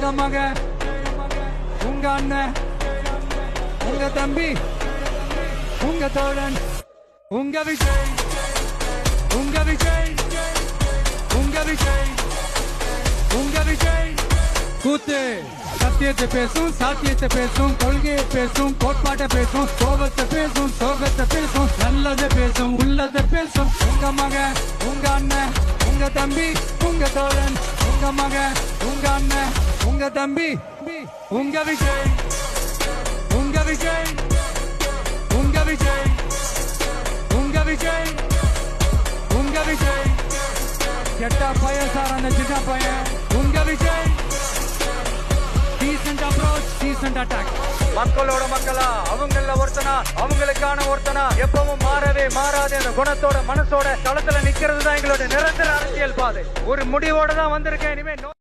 உங்க மக, உங்க அண்ணன், உங்க தம்பி, உங்க தோழன், உங்க விஜய், உங்க விஜய், உங்க விஜய், உங்க விஜய். கூத்து சத்தியத்தை பேசும், சாத்தியத்தை பேசும், கொள்கையை பேசும், கோட்பாட்டை பேசும், கோபத்தை பேசும், சோகத்தை பேசும், நல்லதை பேசும், உள்ளதை பேசும். உங்க மக, உங்க அண்ணன், உங்க தம்பி, உங்க தோழன், உங்க மக, உங்க அண்ணன், உங்க தம்பி, உங்க விஜய், உங்க விஜய், உங்க விஜய், உங்க விஜய், உங்க விஜய். கெட்ட பையன் சார் அந்த சின்ன பையன். உங்க Vijay. Decent approach, decent attack. மக்களோட மக்களா, அவங்கள ஒருத்தனா, அவங்களுக்கான ஒருத்தனா, எப்பவும் மாறவே மாறாத அந்த குணத்தோட மனசோட களத்துல நிக்கிறது தான் எங்களோட நிரந்தர அரசியல் பாதை. ஒரு முடிவோட தான் வந்திருக்கேன் இனிமே.